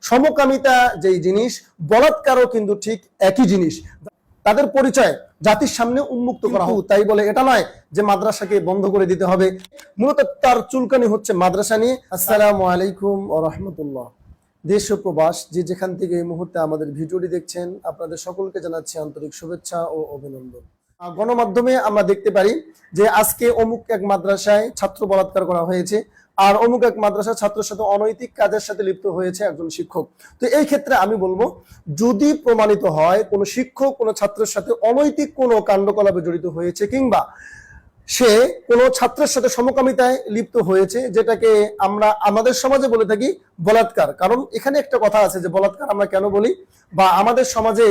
সমকামিতা যেই জিনিস, বলাৎকারও কিন্তু ঠিক একই জিনিস। তাদের পরিচয় জাতির সামনে উন্মুক্ত করা হোক, তাই বলে এটা নয় যে মাদ্রাসাকে বন্ধ করে দিতে হবে। মূলত তার চুলকানি হচ্ছে মাদ্রাসা নিয়ে। আসসালামু আলাইকুম ওয়া রাহমাতুল্লাহ। দেশ ও প্রবাস যে যেখান থেকে এই মুহূর্তে আমাদের ভিডিওটি দেখছেন, আপনাদের সকলকে জানাচ্ছি আন্তরিক শুভেচ্ছা ও অভিনন্দন। গণমাধ্যমে আমরা দেখতে পারি যে আজকে অমুক এক মাদ্রাসায় ছাত্র বলাৎকার করা হয়েছে, আর অমুক এক মাদ্রাসার ছাত্রের সাথে অনৈতিক কাজের সাথে লিপ্ত হয়েছে একজন শিক্ষক। তো এই ক্ষেত্রে আমি বলবো, যদি প্রমাণিত হয় কোনো শিক্ষক কোনো ছাত্রের সাথে অনৈতিক কোনো কাণ্ডকলাপে জড়িত হয়েছে, কিংবা সে কোনো ছাত্রের সাথে সমকামিতায় লিপ্ত হয়েছে, যেটাকে আমরা আমাদের সমাজে বলে থাকি বলাৎকার। কারণ এখানে একটা কথা আছে যে বলাৎকার আমরা কেন বলি, বা আমাদের সমাজে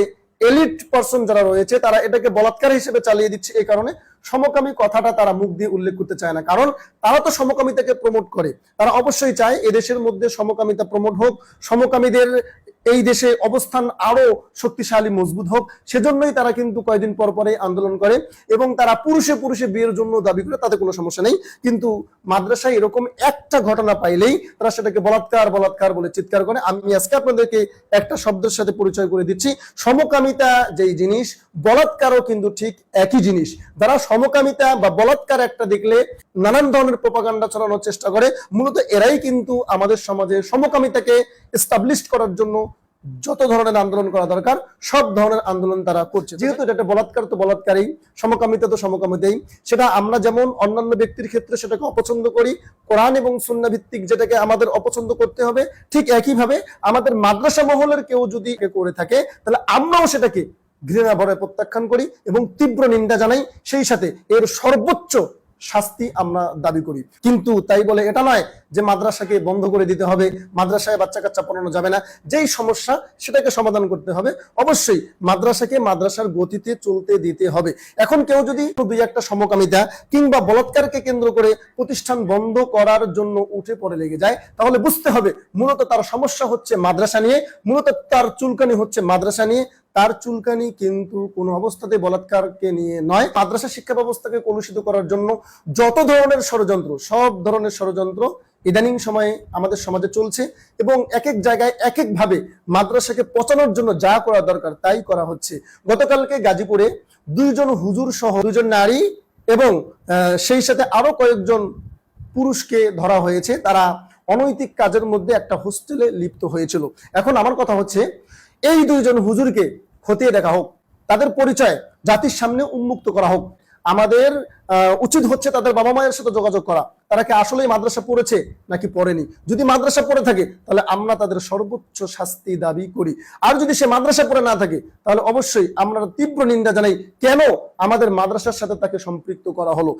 এলিট পারসন যারা রয়েছে তারা এটাকে বলাৎকার হিসেবে চালিয়ে দিচ্ছে। এই কারণে সমকামী কথাটা তারা মুখ দিয়ে উল্লেখ করতে চায় না, কারণ তারা তো সমকামিতাকে প্রমোট করে। তারা অবশ্যই চায় এদেশের মধ্যে সমকামিতা প্রমোট হোক, সমকামীদের এই দেশে অবস্থান আরো শক্তিশালী মজবুত হোক। সেজন্যই তারা কিন্তু কয়েকদিন পর পরে আন্দোলন করে, এবং তারা পুরুষে পুরুষে বিয়ের জন্য দাবি করে, তাতে কোনো সমস্যা নেই। কিন্তু মাদ্রাসায় এরকম একটা ঘটনা পাইলেই তারা সেটাকে বলাৎকার বলাৎকার বলে চিৎকার করে। আমি আজকে আপনাদেরকে একটা শব্দের সাথে পরিচয় করে দিচ্ছি। সমকামিতা যেই জিনিস, বলাৎকারও কিন্তু ঠিক একই জিনিস। যারা সমকামিতা বা বলাৎকার একটা দেখলে নানান ধরনের প্রোপাগান্ডা চালানোর চেষ্টা করে, মূলত এরাই কিন্তু আমাদের সমাজে সমকামিতাকে এস্টাবলিশ করার জন্য যত ধরনের আন্দোলন করা দরকার সব ধরনের আন্দোলন তারা করছে। যেহেতু এটা বলাৎকার, তো বলাৎকারই, সমকামিতা তো সমকামিতাই। সেটা আমরা যেমন অন্যান্য ব্যক্তির ক্ষেত্রে সেটাকে অপছন্দ করি, কোরআন এবং সুন্নাহ ভিত্তিক যেটাকে আমাদের অপছন্দ করতে হবে, ঠিক একইভাবে আমাদের মাদ্রাসা মহলের কেউ যদি করে থাকে, তাহলে আমরাও সেটাকে ঘৃণা ভরে প্রত্যাখ্যান করি এবং তীব্র নিন্দা জানাই, সেই সাথে এর সর্বোচ্চ শাস্তি আমরা দাবি করি। কিন্তু তাই বলে এটা নয় যে মাদ্রাসাকে বন্ধ করে দিতে হবে, মাদ্রাসায় বাচ্চা কাচ্চা পড়ানো যাবে না। যেই সমস্যা সেটাকে সমাধান করতে হবে, অবশ্যই মাদ্রাসাকে মাদ্রাসার গতিতে চলতে দিতে হবে। এখন কেউ যদি দুই একটা সমকামিতা কিংবা বলাৎকারকে কেন্দ্র করে প্রতিষ্ঠান বন্ধ করার জন্য উঠে পড়ে লেগে যায়, তাহলে বুঝতে হবে মূলত তার সমস্যা হচ্ছে মাদ্রাসা নিয়ে, মূলত তার চুলকানি হচ্ছে মাদ্রাসা নিয়ে। তার চুলকানি কিন্তু কোনো অবস্থাতে বলাৎকারকে নিয়ে নয়। মাদ্রাসা শিক্ষা ব্যবস্থাকে কলুষিত করার জন্য যত ধরনের ষড়যন্ত্র, সব ধরনের ষড়যন্ত্র ইদানিং সময়ে আমাদের সমাজে চলছে, এবং এক এক জায়গায় এক এক ভাবে মাদ্রাসাকে পচানোর জন্য যা করা দরকার তাই করা হচ্ছে। গতকালকে গাজীপুরে দুইজন হুজুর সহ দুজন নারী এবং সেই সাথে আরো কয়েকজন পুরুষকে ধরা হয়েছে। তারা অনৈতিক কাজের মধ্যে একটা হোস্টেলে লিপ্ত হয়েছিল। এখন আমার কথা হচ্ছে, এই দুইজন হুজুরকে খতিয়ে দেখা হোক, তাদের পরিচয় জাতির সামনে উন্মুক্ত করা হোক। আমাদের উচিত হচ্ছে তাদের বাবা মায়ের সাথে যোগাযোগ করা, তারা কি আসলেই মাদ্রাসা পড়েছে নাকি পড়েনি। যদি মাদ্রাসা পড়ে থাকে তাহলে আমরা তাদের সর্বোচ্চ শাস্তি দাবি করি, আর যদি সে মাদ্রাসা পড়ে না থাকে তাহলে অবশ্যই আমরা তীব্র নিন্দা জানাই কেন আমাদের মাদ্রাসার সাথে তাকে সম্পৃক্ত করা হলো।